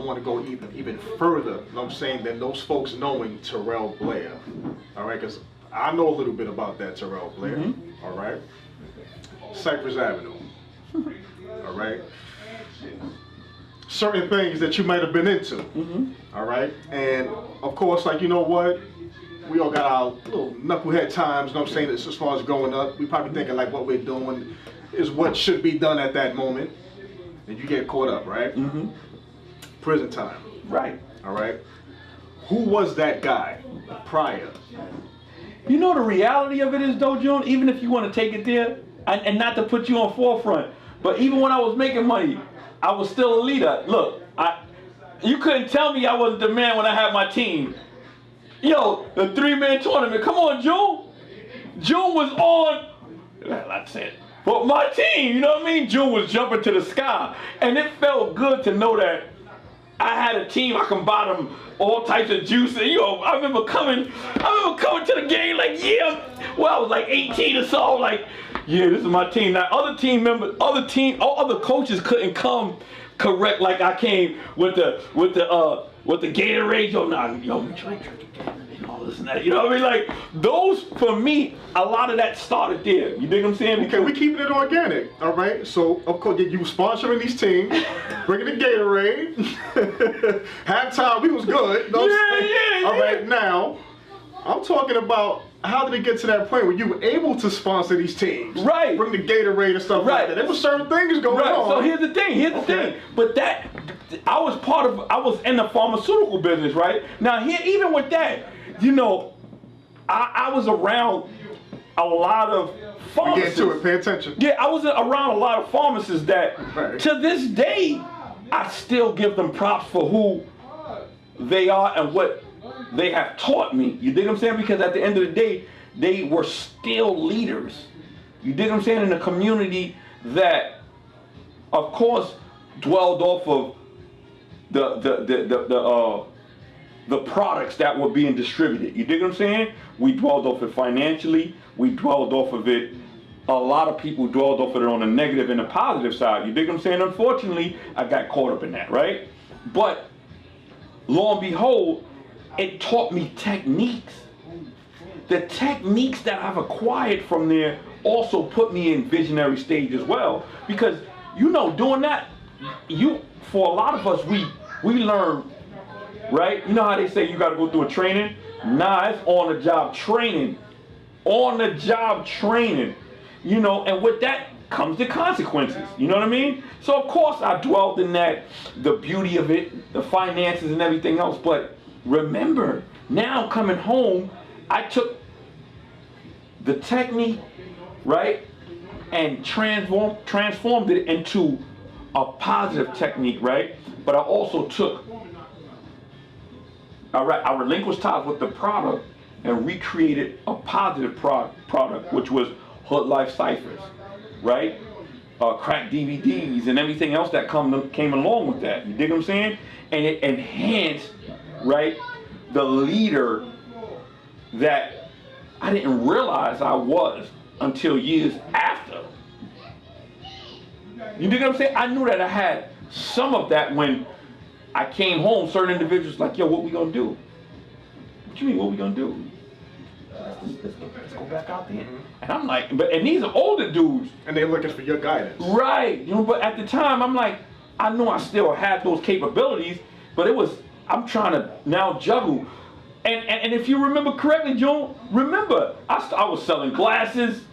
want to go even further, you know what I'm saying, than those folks knowing Terrell Blair. All right, because I know a little bit about that Terrell Blair. All right, Cypress Avenue. All right, certain things that you might have been into. All right, and of course, like, you know what, we all got our little knucklehead times. You know what I'm saying, as far as growing up, we probably thinking like what we're doing is what should be done at that moment, and you get caught up, right? Prison time. Right. All right. Who was that guy prior? You know, the reality of it is, though, June, even if you want to take it there, and not to put you on forefront, but even when I was making money, I was still a leader. Look, you couldn't tell me I wasn't the man when I had my team. Yo, the 3-man tournament. Come on, June. June was on. That's it. But my team, you know what I mean? June was jumping to the sky. And it felt good to know that I had a team. I can buy them all types of juice. And, I remember coming to the game like, yeah. Well, I was like 18 or so. Like, yeah, this is my team. Now, other team members, other coaches couldn't come correct like I came with the Gatorade. And all this and that. You know what I mean? Like, those, for me, a lot of that started there. You dig what I'm saying? Okay, we keeping it organic, all right? So, of course, you were sponsoring these teams, bringing the Gatorade. Halftime, we was good. You know what I'm saying? All right, now, I'm talking about how did it get to that point where you were able to sponsor these teams? Right. Bring the Gatorade and stuff like that. There were certain things going on. So here's the thing, But that, I was in the pharmaceutical business, right? Now, here, even with that, I was around a lot of pharmacists. Get to it, pay attention. Yeah, I was around a lot of pharmacists that, to this day, I still give them props for who they are and what they have taught me. You dig what I'm saying? Because at the end of the day, they were still leaders. You dig what I'm saying? In a community that, of course, dwelled off of the products that were being distributed. You dig what I'm saying? We dwelled off it financially. We dwelled off of it. A lot of people dwelled off of it on the negative and the positive side. You dig what I'm saying? Unfortunately, I got caught up in that, right? But lo and behold, it taught me techniques. The techniques that I've acquired from there also put me in visionary stage as well. Because, doing that, for a lot of us, we learn, right? You know how they say you got to go through a training? Nah, it's on-the-job training. On-the-job training. And with that comes the consequences. You know what I mean? So, of course, I dwelled in that, the beauty of it, the finances and everything else. But remember, now coming home, I took the technique, right, and transformed it into a positive technique, right? But I also took, I relinquished ties with the product and recreated a positive product, which was Hood Life Ciphers, right? Crack DVDs and everything else that came along with that. You dig what I'm saying? And it enhanced, right, the leader that I didn't realize I was until years after. You dig what I'm saying? I knew that I had some of that when I came home. Certain individuals like, yo, what we gonna do? What you mean, what we gonna do? Let's go back out there. And I'm like, and these are older dudes. And they're looking for your guidance. Right. But at the time, I'm like, I know I still had those capabilities, but I'm trying to now juggle. And if you remember correctly, Joan, remember, I was selling glasses,